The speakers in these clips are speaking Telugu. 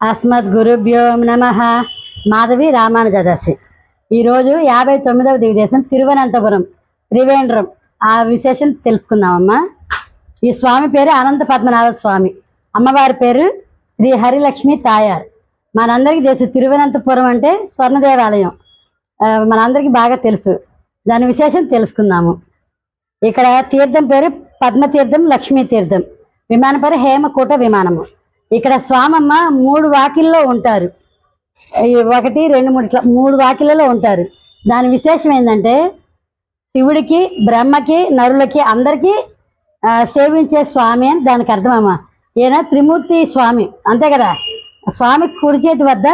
అస్మద్గురుభ్యో నమః. మాధవి రామానుజదాసి. ఈరోజు 59వ దివ్యదేశం తిరువనంతపురం త్రివేంద్రం. ఆ విశేషం తెలుసుకుందామమ్మా. ఈ స్వామి పేరు అనంత పద్మనాభ స్వామి, అమ్మవారి పేరు శ్రీ హరిలక్ష్మి తాయార్. మనందరికీ తెలుసు తిరువనంతపురం అంటే స్వర్ణ దేవాలయం, మనందరికీ బాగా తెలుసు. దాని విశేషం తెలుసుకుందాము. ఇక్కడ తీర్థం పేరు పద్మతీర్థం, లక్ష్మీ తీర్థం. విమానం పేరు హేమకూట విమానము. ఇక్కడ స్వామమ్మ 3 వాకిల్లో ఉంటారు. 1, 2, 3 ఇట్లా 3 వాకిళ్ళలో ఉంటారు. దాని విశేషం ఏంటంటే శివుడికి, బ్రహ్మకి, నరులకి అందరికీ సేవించే స్వామి అని దానికి అర్థమమ్మ. ఈయన త్రిమూర్తి స్వామి, అంతే కదా. స్వామి కుడి చేతి వద్ద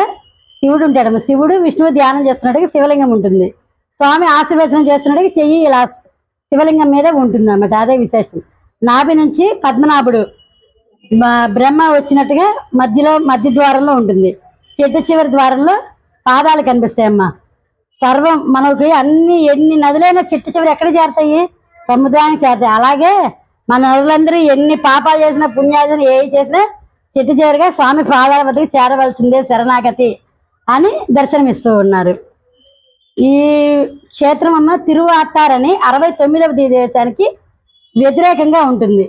శివుడు ఉంటాడమ్మ. శివుడు విష్ణువు ధ్యానం చేస్తున్నట్టుగా శివలింగం ఉంటుంది. స్వామి ఆశీర్వచనం చేస్తున్నట్టుగా చెయ్యి ఇలా శివలింగం మీద ఉంటుంది అన్నమాట. అదే విశేషం. నాభి నుంచి పద్మనాభుడు బ్రహ్మ వచ్చినట్టుగా మధ్య ద్వారంలో ఉంటుంది. చెట్టు చివరి ద్వారంలో పాదాలు కనిపిస్తాయమ్మా. సర్వం మనకి ఎన్ని నదులైనా చెట్టు చివరి ఎక్కడ చేరుతాయి? సముద్రానికి చేరుతాయి. అలాగే మన నదులందరూ ఎన్ని పాపాలు చేసినా, పుణ్యాలు ఏవి చేసినా చెట్టు చివరిగా స్వామి పాదాల వద్దకు చేరవలసిందే శరణాగతి అని దర్శనమిస్తూ ఉన్నారు. ఈ క్షేత్రం అమ్మ తిరువాట్టారని 69వ దేశానికి వ్యతిరేకంగా ఉంటుంది.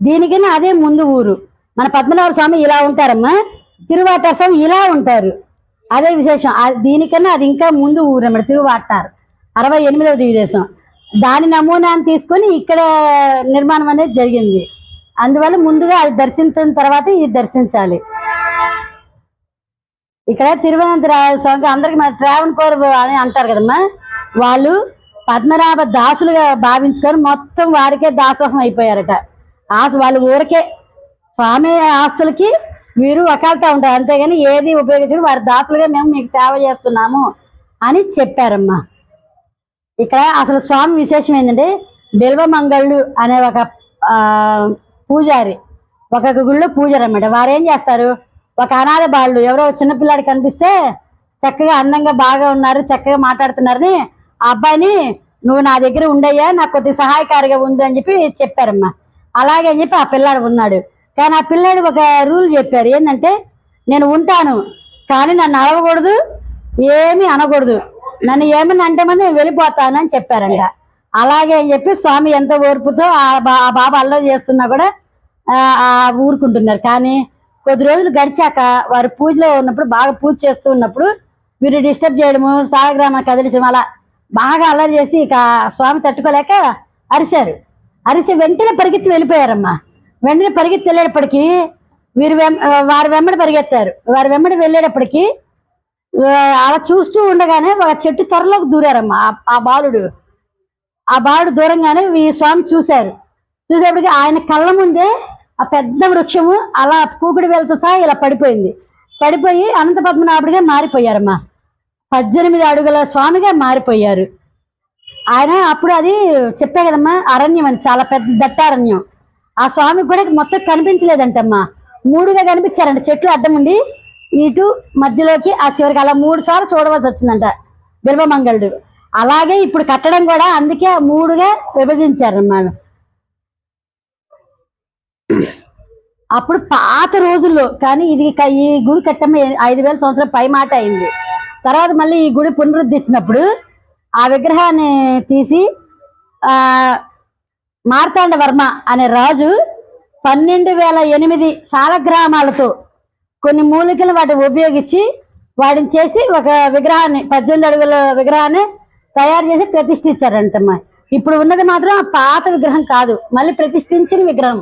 దీనికన్నా అదే ముందు ఊరు. మన పద్మనాభ స్వామి ఇలా ఉంటారమ్మా, తిరువాటార్ స్వామి ఇలా ఉంటారు. అదే విశేషం. దీనికన్నా అది ఇంకా ముందు ఊరు అన్నమాట తిరువాట్టార్, 68వ దివ్యదేశం. దాని నమూనాన్ని తీసుకొని ఇక్కడ నిర్మాణం అనేది జరిగింది. అందువల్ల ముందుగా అది దర్శించిన తర్వాత ఇది దర్శించాలి. ఇక్కడ తిరువనంతపురం స్వామి అందరికి మన ట్రావెన్కోర్ అని అంటారు కదమ్మా. వాళ్ళు పద్మనాభ దాసులుగా భావించుకొని మొత్తం వారికే దాసోహం అయిపోయారట. వాళ్ళు ఊరికే స్వామి ఆస్తులకి వీరు వకాల్తా ఉంటారు, అంతేగాని ఏది ఉపయోగించడం వారి దాసులుగా మేము మీకు సేవ చేస్తున్నాము అని చెప్పారమ్మా. ఇక్కడ అసలు స్వామి విశేషం ఏంటంటే బిల్వమంగళ్ళు అనే ఒక పూజారి, ఒక గుళ్ళో పూజారి అన్నమాట. వారు ఏం చేస్తారు, ఒక అనాథ బాలుడు ఎవరో చిన్నపిల్లాడు కనిపిస్తే చక్కగా అందంగా బాగా ఉన్నారు, చక్కగా మాట్లాడుతున్నారని ఆ అబ్బాయిని నువ్వు నా దగ్గర ఉండయ్యా, నాకు కొద్ది సహాయకారిగా ఉంది అని చెప్పి చెప్పారమ్మా. అలాగే అని చెప్పి ఆ పిల్లాడు ఉన్నాడు. కానీ ఆ పిల్లాడు ఒక రూల్ చెప్పారు, ఏంటంటే నేను ఉంటాను కానీ నన్ను అడగకూడదు, ఏమీ అనకూడదు, నన్ను ఏమన్నా అంటే మనం నేను వెళ్ళిపోతాను అని చెప్పారంట. అలాగే అని చెప్పి స్వామి ఎంతో ఓర్పుతో ఆ బాబా అల్లరి చేస్తున్నా కూడా ఊరుకుంటున్నారు. కానీ కొద్ది రోజులు గడిచాక వారు పూజలో ఉన్నప్పుడు, బాగా పూజ చేస్తూ ఉన్నప్పుడు వీరు డిస్టర్బ్ చేయడము, సాగగ్రామాన్ని కదిలించడం, అలా బాగా అల్లరి చేసి ఇక స్వామి తట్టుకోలేక అరిశారు. అరిసి వెంటనే పరిగెత్తి వెళ్ళిపోయారమ్మా. వెంటనే పరిగెత్తి వెళ్ళేటప్పటికీ వారి వెంబడి పరిగెత్తారు. వారి వెంబడి వెళ్ళేటప్పటికి అలా చూస్తూ ఉండగానే ఒక చెట్టు త్వరలోకి దూరారమ్మా. ఆ బాలుడు దూరంగానే ఈ స్వామి చూశారు. చూసేప్పటికి ఆయన కళ్ళ ముందే ఆ పెద్ద వృక్షము అలా కూకుడి వెళ్తూ సహా ఇలా పడిపోయి అనంత పద్మనాభుడిగా మారిపోయారమ్మా. 18 అడుగుల స్వామిగా మారిపోయారు ఆయన. అప్పుడు అది చెప్పే కదమ్మా, అరణ్యం అని, చాలా పెద్ద దట్టారణ్యం. ఆ స్వామికి కూడా మొత్తం కనిపించలేదంటమ్మా, 3గా కనిపించారంట. చెట్లు అడ్డం ఉండి ఇటు మధ్యలోకి ఆ చివరికి అలా 3 సార్లు చూడవలసి వచ్చిందంట బిల్వమంగళుడు. అలాగే ఇప్పుడు కట్టడం కూడా అందుకే 3గా విభజించారన్నమాట. అప్పుడు పాత రోజుల్లో, కానీ ఈ గుడి కట్టమ్మ 5000 సంవత్సరాల పై మాట అయింది. తర్వాత మళ్ళీ ఈ గుడి పునరుద్ధరించినప్పుడు ఆ విగ్రహాన్ని తీసి మార్తాండవర్మ అనే రాజు 12,008 శాలగ్రామాలతో కొన్ని మూలికలు వాటిని ఉపయోగించి వాటిని చేసి ఒక విగ్రహాన్ని, 18 అడుగుల విగ్రహాన్ని తయారు చేసి ప్రతిష్ఠించారంటమ్మా. ఇప్పుడు ఉన్నది మాత్రం ఆ పాత విగ్రహం కాదు, మళ్ళీ ప్రతిష్ఠించిన విగ్రహం.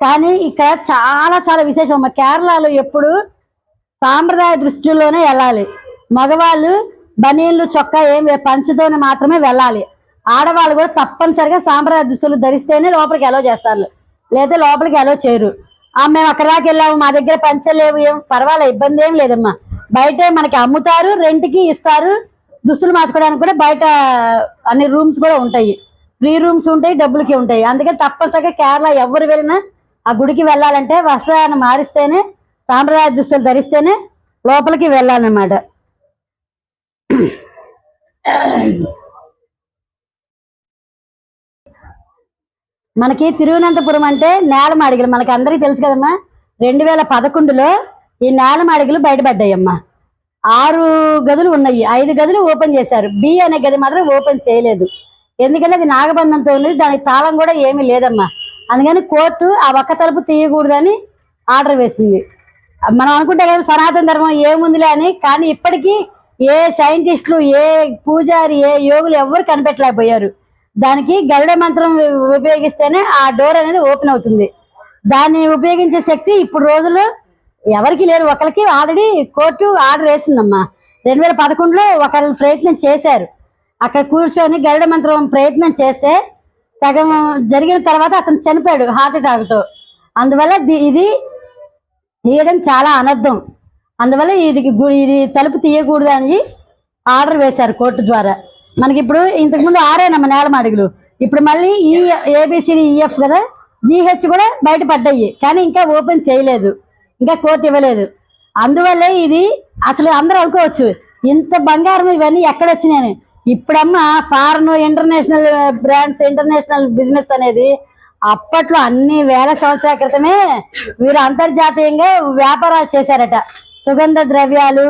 కానీ ఇక్కడ చాలా చాలా విశేషం అమ్మా. కేరళలో ఎప్పుడు సాంప్రదాయ దృష్టిలోనే వెళ్ళాలి. మగవాళ్ళు బనీళ్ళు, చొక్కా పంచుతోనే మాత్రమే వెళ్ళాలి. ఆడవాళ్ళు కూడా తప్పనిసరిగా సాంప్రదాయ దుస్తులు ధరిస్తేనే లోపలికి అలో చేస్తారు, లేదా లోపలికి అలో చేయరు. మేము అక్కడ దాకా వెళ్ళాము, మా దగ్గర పంచలేవు, ఏం పర్వాలేదు, ఇబ్బంది ఏం లేదమ్మా. బయటే మనకి అమ్ముతారు, రెంట్కి ఇస్తారు. దుస్తులు మార్చుకోవడానికి కూడా బయట అన్ని రూమ్స్ కూడా ఉంటాయి, ఫ్రీ రూమ్స్ ఉంటాయి, డబ్బులకి ఉంటాయి. అందుకే తప్పనిసరిగా కేరళ ఎవరు వెళ్ళినా ఆ గుడికి వెళ్ళాలంటే వస్త్రాన్ని మారిస్తేనే, సాంప్రదాయ దుస్తులు ధరిస్తేనే లోపలికి వెళ్ళాలన్నమాట. మనకి తిరువనంతపురం అంటే నేలమాడిగలు మనకి అందరికీ తెలుసు కదమ్మా. 2011లో ఈ నేలమాడిగలు బయటపడ్డాయమ్మా. 6 గదులు ఉన్నాయి, 5 గదులు ఓపెన్ చేశారు. బి అనే గది మాత్రం ఓపెన్ చేయలేదు. ఎందుకంటే అది నాగబంధంతో ఉంది, దానికి తాళం కూడా ఏమీ లేదమ్మా. అందుకని కోర్టు ఆ ఒక్క తలుపు తీయకూడదని ఆర్డర్ వేసింది. మనం అనుకుంటే కదా సనాతన ధర్మం ఏముందిలే అని, కానీ ఇప్పటికీ ఏ సైంటిస్టులు, ఏ పూజారి, ఏ యోగులు ఎవరు కనిపెట్టలేకపోయారు. దానికి గరుడ మంత్రం ఉపయోగిస్తేనే ఆ డోర్ అనేది ఓపెన్ అవుతుంది. దాన్ని ఉపయోగించే శక్తి ఇప్పుడు రోజుల్లో ఎవరికి లేరు. ఒకరికి ఆల్రెడీ కోర్టు ఆర్డర్ వేసిందమ్మా. 2011లో ఒకరు ప్రయత్నం చేశారు. అక్కడ కూర్చొని గరుడ మంత్రం ప్రయత్నం చేస్తే సగం జరిగిన తర్వాత అతను చనిపోయాడు హార్ట్ అటాక్తో. అందువల్ల ఇది తీయడం చాలా అనర్థం. అందువల్ల ఇది తలుపు తీయకూడదు అని ఆర్డర్ వేశారు కోర్టు ద్వారా. మనకి ఇప్పుడు ఇంతకుముందు 6 నేలమాడిగలు, ఇప్పుడు మళ్ళీ ABCDEF కదా, GH కూడా బయటపడ్డాయి, కానీ ఇంకా ఓపెన్ చేయలేదు, ఇంకా కోర్టు ఇవ్వలేదు. అందువల్లే ఇది అసలు అందరూ అనుకోవచ్చు ఇంత బంగారం ఇవన్నీ ఎక్కడొచ్చినాయని. ఇప్పుడమ్మా foreign, international brands, international business అనేది అప్పట్లో అన్ని వేల సంవత్సరాల క్రితమే వీరు అంతర్జాతీయంగా వ్యాపారాలు చేశారట. సుగంధ ద్రవ్యాలు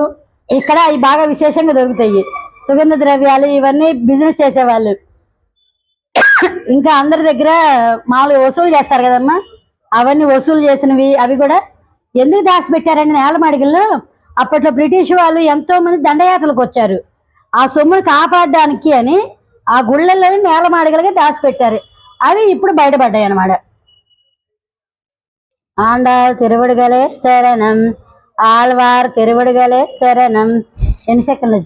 ఇక్కడ అవి బాగా విశేషంగా దొరుకుతాయి. సుగంధ ద్రవ్యాలు ఇవన్నీ బిజినెస్ చేసేవాళ్ళు. ఇంకా అందరి దగ్గర మామూలుగా వసూలు చేస్తారు కదమ్మా, అవన్నీ వసూలు చేసినవి అవి కూడా ఎందుకు దాచిపెట్టారండి నేలమాడిగల్లో? అప్పట్లో బ్రిటిష్ వాళ్ళు ఎంతో మంది దండయాత్రలకు వచ్చారు. ఆ సొమ్మును కాపాడడానికి అని ఆ గుళ్ళల్లోని నేలమాడిగలుగా దాచిపెట్టారు. అవి ఇప్పుడు బయటపడ్డాయి అన్నమాట. ఆండాల్ తిరువడుగలే శరణం, ఆళ్వార్ తిరువడుగలే శరణం. ఎన్ని సెకండ్లు?